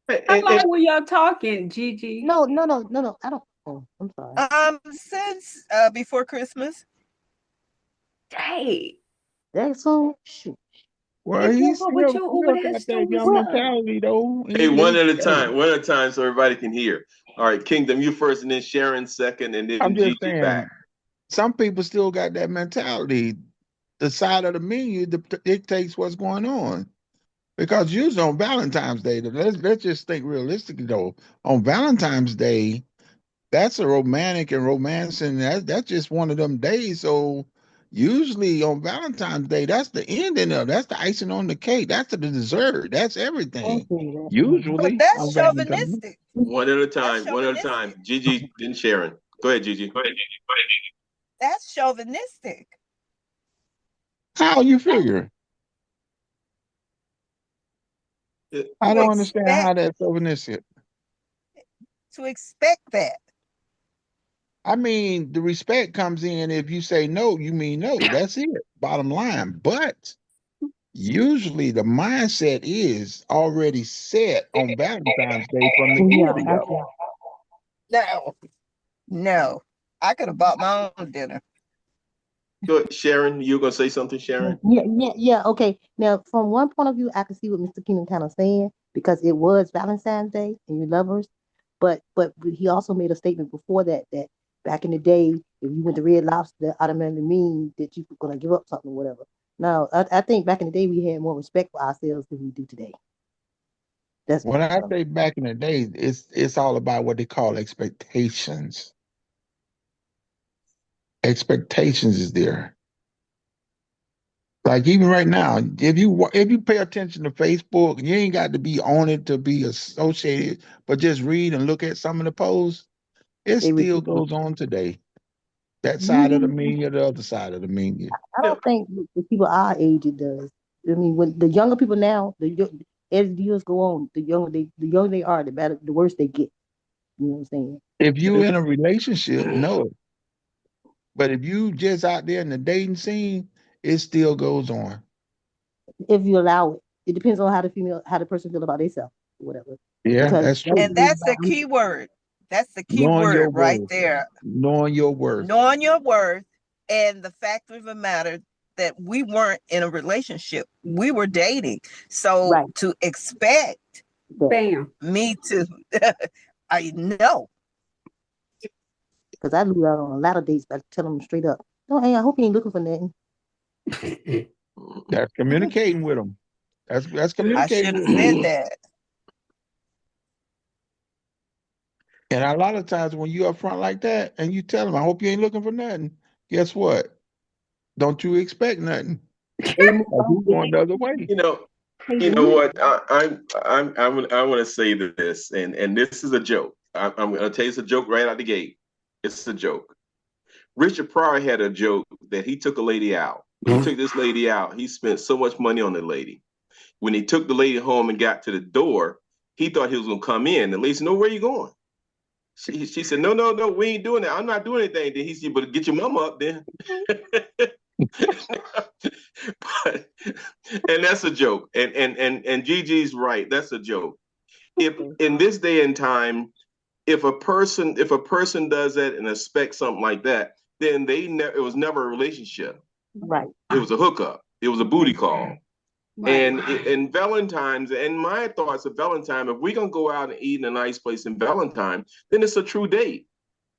it. How long were y'all talking, Gigi? No. I don't. Oh, I'm sorry. Since before Christmas. Hey, That's so shoot. Well, he still, with your over still that got that stupid young stuff. mentality, though. Hey, one at a time, so everybody can hear. All right, Kingdom, you first, and then Sharon second, and then I'm just Gigi saying, back. some people still got that mentality. The side of the menu dictates what's going on. Because usually on Valentine's Day, let's just think realistically, though. On Valentine's Day, that's a romantic and romancing. That's just one of them days. So usually on Valentine's Day, that's the ending of. That's the icing on the cake. That's the dessert. That's everything. But Usually that's on Valentine's. chauvinistic. One at a time. One at a time. Gigi, then Sharon. Go ahead, Gigi. That's chauvinistic. How you figure? I don't understand how that's chauvinistic. To expect that. I mean, the respect comes in if you say no, you mean no. That's it. Bottom line. But usually the mindset is already set on Valentine's Day from the get go. No. I could have bought my own dinner. Good, Sharon. You were gonna say something, Sharon? Yeah. Okay. Now, from one point of view, I can see what Mr. Keenan kind of saying because it was Valentine's Day and you lovers, but he also made a statement before that back in the day, if you went to Red Lobster, that automatically mean that you were gonna give up something or whatever. Now, I think back in the day we had more respect for ourselves than we do today. That's when I say back in the day, it's all about what they call expectations. Expectations is there. Like even right now, if you pay attention to Facebook, you ain't got to be on it to be associated, but just read and look at some of the posts. It still goes on today. That side of the menu, the other side of the menu. I don't think the people our age it does. I mean, when the younger people now, as the years go on, the younger they are, the better, the worse they get. You know what I'm saying? If you in a relationship, no. But if you just out there in the dating scene, it still goes on. If you allow it, it depends on how the person feel about themselves, or whatever. Yeah, Because that's true. And that's the key word. That's the key word right there. Knowing your worth. Knowing your worth, and the fact of the matter that we weren't in a relationship. We were dating. So to expect me to, I know. Because I lose out on a lot of dates by telling them straight up, no, hey, I hope you ain't looking for nothing. That's communicating with them. That's communicating. I should have said that. And a lot of times when you up front like that and you tell them, I hope you ain't looking for nothing, guess what? Don't you expect nothing. They move Like he's going the other way. You know, They you know move. what? I want to say this, and this is a joke. I'm going to tell you it's a joke right out the gate. It's a joke. Richard Pryor had a joke that he took a lady out. When he took this lady out, he spent so much money on the lady. When he took the lady home and got to the door, he thought he was going to come in. The lady said, "No, where are you going?" She said, "No, no, no, we ain't doing that. I'm not doing anything." Then he said, "But get your mama up then." But, and that's a joke. And Gigi's right. That's a joke. If in this day and time, if a person does that and expects something like that, then it was never a relationship. right. It was a hookup. It was a booty call. Right. And Valentine's, and my thoughts of Valentine, if we're gonna go out and eat in a nice place in Valentine, then it's a true date.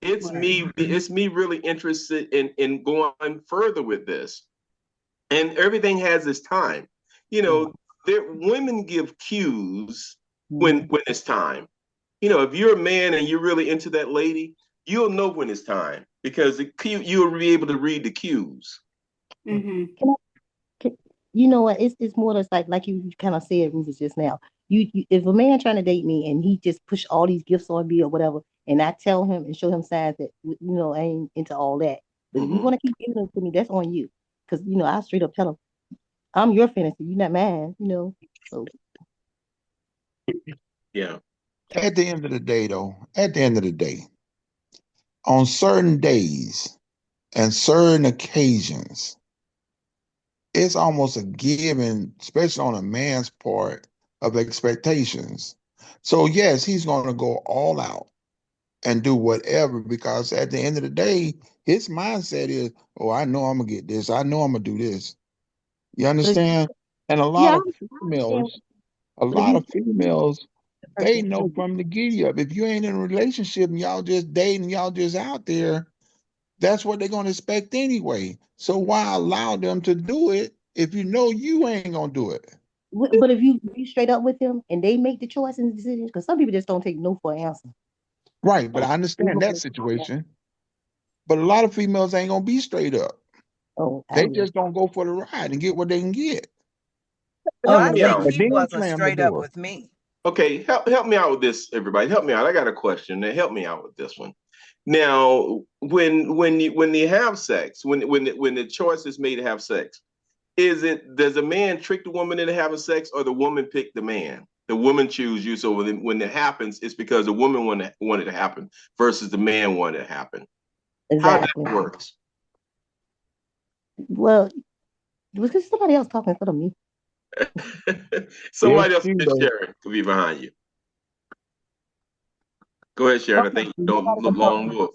It's me really interested in going further with this. And everything has its time. You know, women give cues when it's time. You know, if you're a man and you're really into that lady, you'll know when it's time because you'll be able to read the cues. Mm-hmm. You know what? It's more just like you kind of said, Rufus, just now. You if a man trying to date me and he just push all these gifts on me or whatever, and I tell him and show him signs that I ain't into all that. But if you want to keep giving them to me, that's on you. Because I straight up tell him, I'm your fantasy, you're not mine. So Yeah. At the end of the day, though, on certain days and certain occasions, it's almost a given, especially on a man's part, of expectations. So yes, he's going to go all out and do whatever because at the end of the day, his mindset is, oh, I know I'm gonna get this. I know I'm gonna do this. You understand? And yeah, a but if lot you of females, the they person, know from the giddy up. If you ain't in a relationship and y'all just dating, y'all just out there, that's what they're gonna expect anyway. So why allow them to do it if you know you ain't gonna do it? but if you be straight up with them and they make the choice and the decision, because some people just don't take no for an answer. Right, but I understand that situation. But a lot of females ain't gonna be straight up. Oh, I They will. just gonna go for the ride and get what they can get. Well, Oh I Help me no, think out. And he then wasn't slam the straight up door. with me. Okay, help me out with this, everybody. Help me out. I got a question. Now, help me out with this one. Now, when you have sex, when the choice is made to have sex, does a man trick the woman into having sex, or the woman pick the man? The woman choose you. So when it happens, it's because the woman wanted it to happen versus the man wanted it to happen. How exactly. that works? Well, was this somebody else talking in front of me? It's Somebody else, true Miss though. Sharon, could be behind you. Go ahead, Sharon. I Okay, think you don't nobody look can talk. long wolf.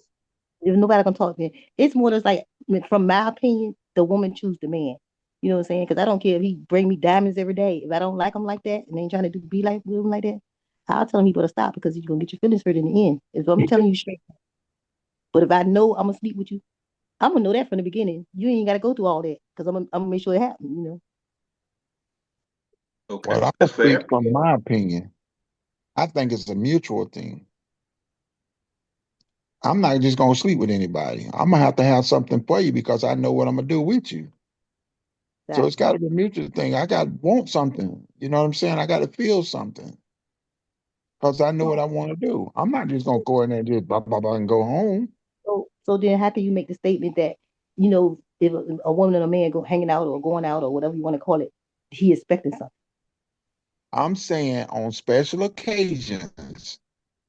If nobody can talk to me, it's more just like, from my opinion, the woman choose the man. You know what I'm saying? Because I don't care if he bring me diamonds every day. If I don't like him like that and ain't trying to be like with him like that, I'll tell him he better stop because you're gonna get your feelings hurt in the end. If I'm telling you straight. But if I know I'm gonna sleep with you, I'm gonna know that from the beginning. You ain't gotta go through all that because I'm gonna make sure it happens. Okay, Well, I'll that's speak fair. from my opinion. I think it's a mutual thing. I'm not just gonna sleep with anybody. I'm gonna have to have something for you because I know what I'm gonna do with you. So it's Exactly. got to be a mutual thing. I got to want something. You know what I'm saying? I got to feel something because I know what I want to do. I'm not just gonna go in there and just blah blah blah and go home. So then how can you make the statement that, if a woman and a man go hanging out or going out or whatever you want to call it, he expecting something? I'm saying on special occasions.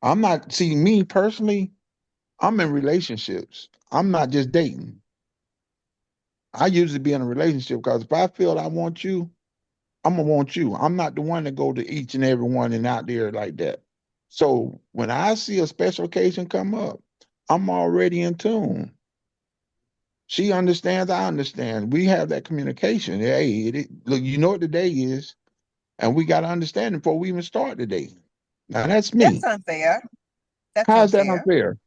I'm not. See, me personally, I'm in relationships. I'm not just dating. I usually be in a relationship because if I feel I want you, I'm gonna want you. I'm not the one to go to each and every one and out there like that. So when I see a special occasion come up, I'm already in tune. She understands, I understand. We have that communication. Hey, look, you know what the day is, and we got to understand it before we even start the day. Now that's That's me. unfair. That's How is that unfair. unfair?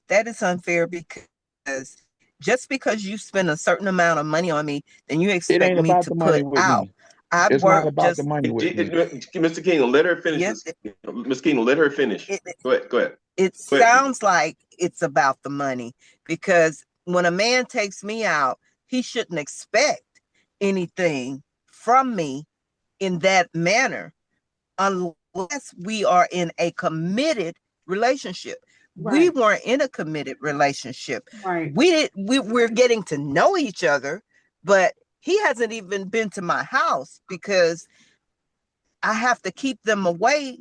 That is unfair because just because you spend a certain amount of money on me, then you It expect ain't me about to the money put with out. me. I It's not work about the just money with me. Mr. King, let her finish yes. this. Ms. King, let her finish. It, Go ahead. Go ahead. it Go ahead. sounds like it's about the money because when a man takes me out, he shouldn't expect anything from me in that manner unless we are in a committed relationship. We weren't in a committed relationship. We're getting to know each other, but he hasn't even been to my house because I have to keep them away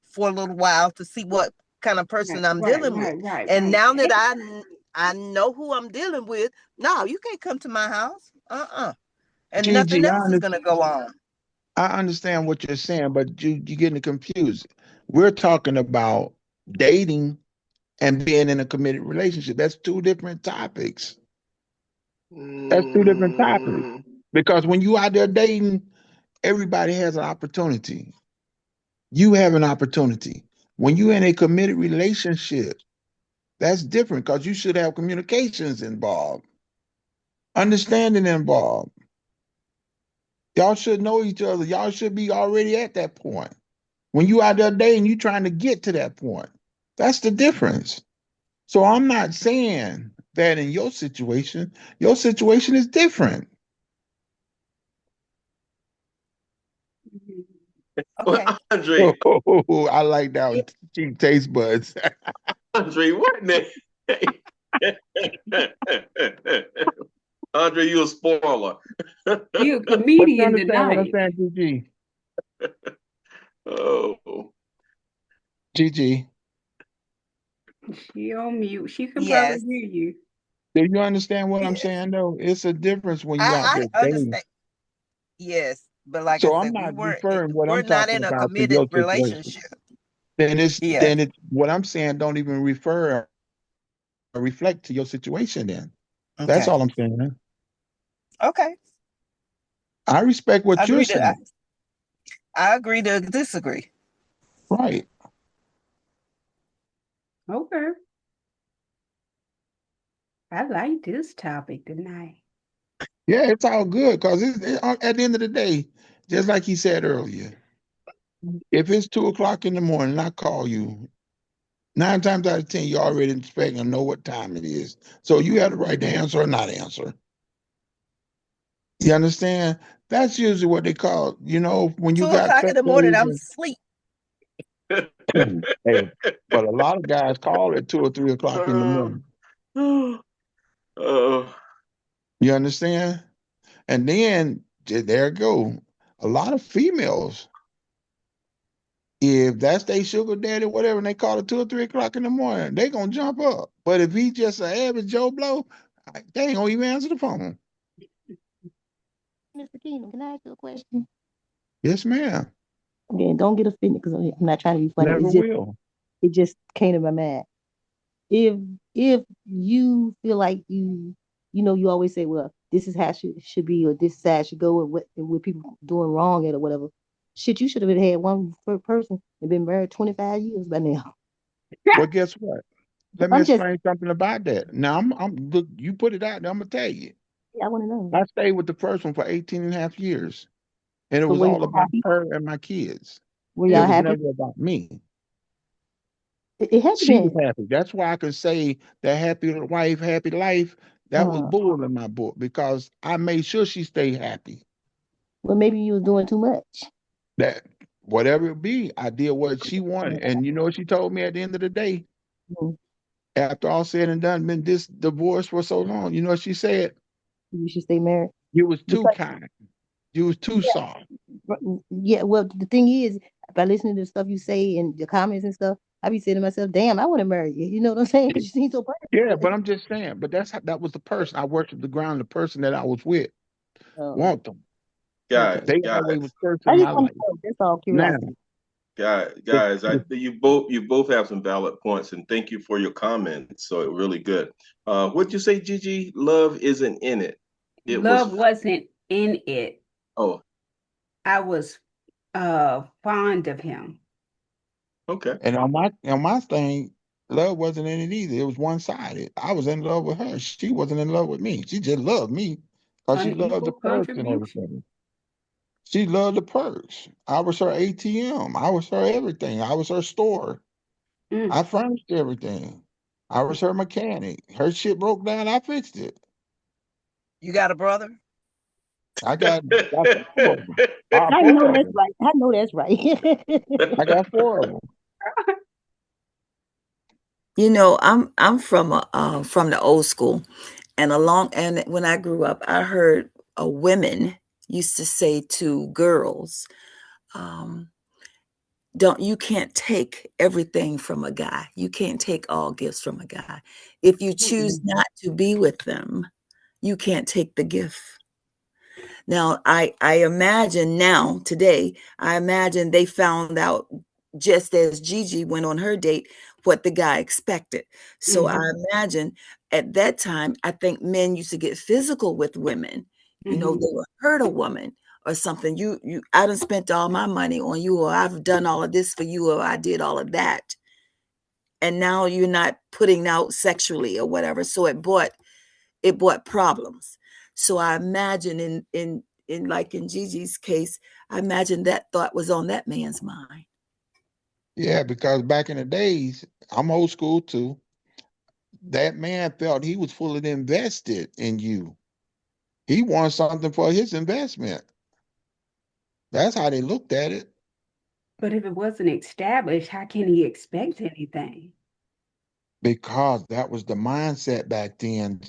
for a little while to see what kind of person I'm dealing with. And now that I know who I'm dealing with, no, you can't come to my house. And Gigi, nothing else is gonna go on. I understand what you're saying, but you're getting confused. We're talking about dating and being in a committed relationship. That's two different topics. That's two different topics. Because when you out there dating, everybody has an opportunity. You have an opportunity. When you're in a committed relationship, that's different because you should have communications involved, understanding involved. Y'all should know each other. Y'all should be already at that point. When you out there dating, you trying to get to that point. That's the difference. So I'm not saying that in your situation is different. Okay. Andre, I like that one. Cheap taste buds. Andre, what name? Andre, you a spoiler. You a But you comedian understand what I'm tonight. saying, Gigi? Oh, Gigi, She on mute. She can Yes. probably hear you. do you understand what I'm Yes. saying, though? It's a difference when you out I there dating. understand. Yes, but like I So I'm said, not referring what we're I'm not talking in a about to committed your situation. relationship. Then Yes. it's what I'm saying don't even refer or reflect to your situation then. That's Okay. all I'm saying. Okay. I respect what you're saying. I agree to disagree. Right. Okay. I like this topic tonight. Yeah, it's all good because at the end of the day, just like he said earlier, if it's 2 o'clock in the morning, I call you. 9 times out of 10, you already expecting to know what time it is. So you have the right to answer or not answer. You understand? That's usually what they call, when you 2 got o'clock in pet the morning, days I'm asleep. hey, but a lot of guys call at 2 or 3 o'clock in the morning. You understand? And then there it go. A lot of females, if that's their sugar daddy, whatever, and they call it 2 or 3 o'clock in the morning, they gonna jump up. But if he just an average Joe Blow, they ain't gonna even answer the phone. Mr. Kingdom, can I ask you a question? Yes, ma'am. Okay, don't get offended because I'm not trying to be funny. Never will. It just came to my mind. If you feel like you always say, well, this is how it should be, or this side should go, and what people doing wrong at or whatever. Shit, you should have had one person and been married 25 years by now. Well, guess what? Let me I'm just, explain something about that. Now, look, you put it out there, I'm gonna tell you. I want to know. I stayed with the first one for 18 and a half years, and it So was were all y'all about happy? her and my kids. Were It y'all was happy? never about me. It had to She was be. happy. That's why I could say that happy wife, happy life. That was bull in my book because I made sure she stayed happy. Well, maybe you was doing too much. That whatever it be, I did what she wanted. And you know what she told me at the end of the day? Mhm. After all said and done, been this divorce for so long. You know what she said? You should stay married. You was too Because kind. You was too yeah, soft. yeah. Well, the thing is, by listening to the stuff you say and the comments and stuff, I be saying to myself, "Damn, I want to marry you." You know what I'm saying? Because you seem so perfect. Yeah, but I'm just saying. But that was the person I worshiped the ground. The person that I was with. Want them. Okay. guys, They guys, always was first I in just my want life. to know. That's all Now, curiosity. guys, you both have some valid points, and thank you for your comments. So really good. What'd you say, Gigi? Love isn't in it. It was. Love wasn't in it. Oh, I was fond of him. okay. and on my thing, love wasn't in it either. It was one sided. I was in love with her. She wasn't in love with me. She just loved me because she loved the Unequal perks and contribution. everything. She loved the perks. I was her ATM. I was her everything. I was her store. Mm. I furnished everything. I was her mechanic. Her shit broke down. I fixed it. You got a brother? I got 4 of them. I Four know of that's them. right. I know that's right. I got 4 of them. You know, I'm from from the old school, and when I grew up, I heard women used to say to girls, um, "Don't you can't take everything from a guy. You can't take all gifts from a guy. If you choose not to be with them, you can't take the gift." Now, I imagine now, today, I imagine they found out just as Gigi went on her date what the guy expected. So I imagine at that time, I think men used to get physical with women. You know, they would hurt a woman or something. I done spent all my money on you, or I've done all of this for you, or I did all of that. And now you're not putting out sexually or whatever. So it brought problems. So I imagine in like in Gigi's case, I imagine that thought was on that man's mind. Yeah, because back in the days, I'm old school too. That man felt he was fully invested in you. He wanted something for his investment. That's how they looked at it. But if it wasn't established, how can he expect anything? Because that was the mindset back then.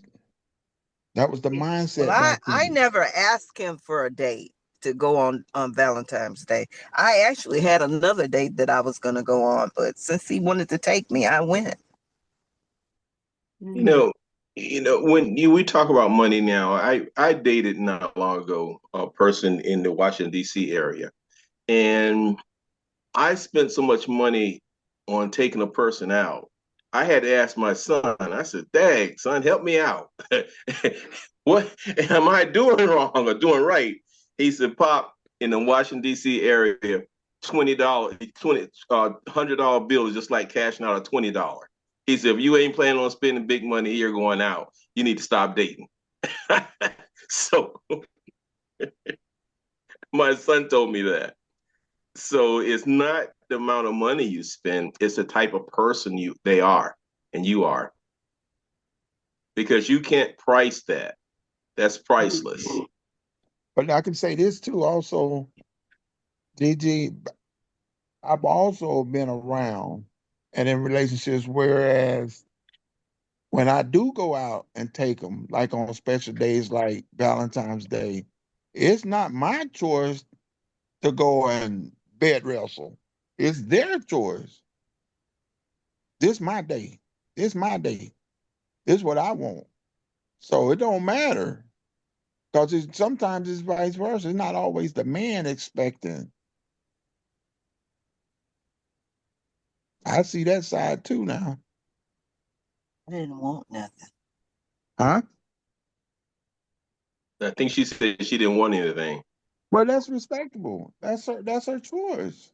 That was the Yeah. Well, mindset I back I then. never asked him for a date to go on Valentine's Day. I actually had another date that I was going to go on, but since he wanted to take me, I went. You know, when we talk about money now, I dated not long ago a person in the Washington D.C. area, and I spent so much money on taking a person out. I had to ask my son. I said, "Dang, son, help me out. What am I doing wrong or doing right?" He said, "Pop, in the Washington D.C. area, $100 bill is just like cashing out a $20." He said, "If you ain't planning on spending big money here going out, you need to stop dating." So my son told me that. So it's not the amount of money you spend, it's the type of person they are and you are. Because you can't price that. That's priceless. But I can say this too also, Gigi, I've also been around and in relationships, whereas when I do go out and take them, like on special days like Valentine's Day, it's not my choice to go and bed wrestle. It's their choice. This my day. This my day. This what I want. So it don't matter because sometimes it's vice versa. It's not always the man expecting. I see that side too now. I didn't want nothing. Huh? I think she said she didn't want anything. Well, that's respectable. That's her choice.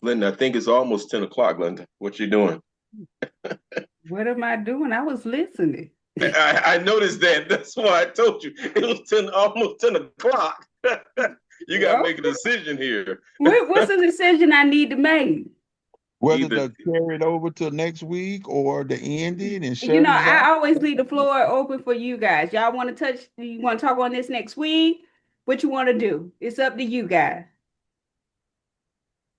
Linda, I think it's almost 10 o'clock, Linda. What you doing? What am I doing? I was listening. I noticed that. That's why I told you. It was almost 10 o'clock. You got to make a decision here. What's the decision I need to make? Whether Either to carry it over to next week or to end it and shut it I down. always leave the floor open for you guys. Y'all want to touch, you want to talk on this next week? What you want to do? It's up to you guys.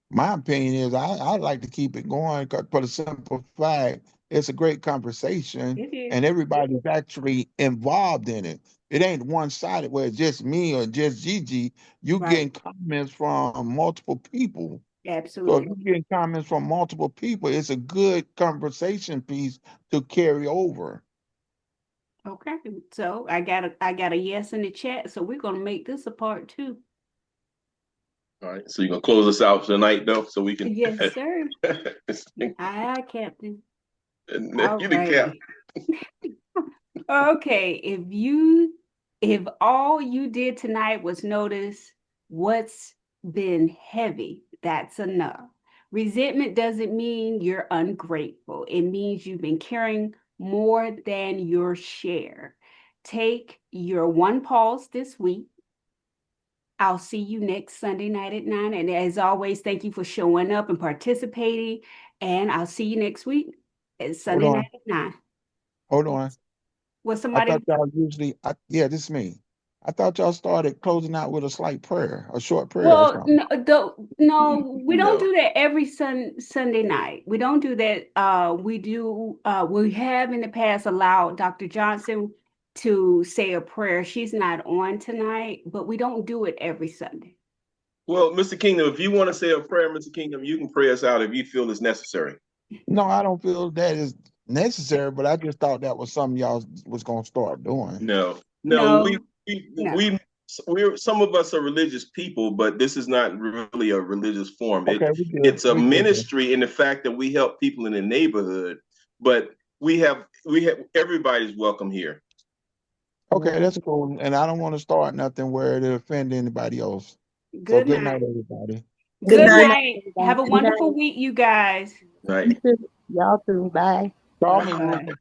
My opinion is I like to keep it going for the simple fact it's a great conversation It is. and everybody's actually involved in it. It ain't one sided where it's just me or just Gigi. You getting Right. comments from multiple people. So if Absolutely. you're getting comments from multiple people, it's a good conversation piece to carry over. Okay. So I got a yes in the chat. So we're gonna make this a part 2. all right. So you're gonna close us out tonight, though, so we can. Yes, sir. You Aye, Captain. All the cap. right. Okay. If all you did tonight was notice what's been heavy, that's enough. Resentment doesn't mean you're ungrateful. It means you've been carrying more than your share. Take your one pause this week. I'll see you next Sunday night at 9. And as always, thank you for showing up and participating. And I'll see you next week at Hold Sunday on. night at 9. Hold on. Was I somebody? thought y'all usually, yeah, this is me. I thought y'all started closing out with a slight prayer, a short prayer or Well, something. no, we don't No. do that every Sunday night. We don't do that. We do. We have in the past allowed Dr. Johnson to say a prayer. She's not on tonight, but we don't do it every Sunday. Well, Mr. Kingdom, if you want to say a prayer, Mr. Kingdom, you can pray us out if you feel it's necessary. No, I don't feel that is necessary, but I just thought that was something y'all was gonna start doing. No, No, we're some of us are religious people, but this is not really a religious form. Okay, we good. It's a We good. ministry in the fact that we help people in the neighborhood, but we have everybody's welcome here. Okay, that's cool. And I don't want to start nothing where it offend anybody else. So good good night. night, everybody. Good night. night. Have a wonderful week, you guys. Right. Y'all too. Bye. Call me, Bye-bye. Ruth.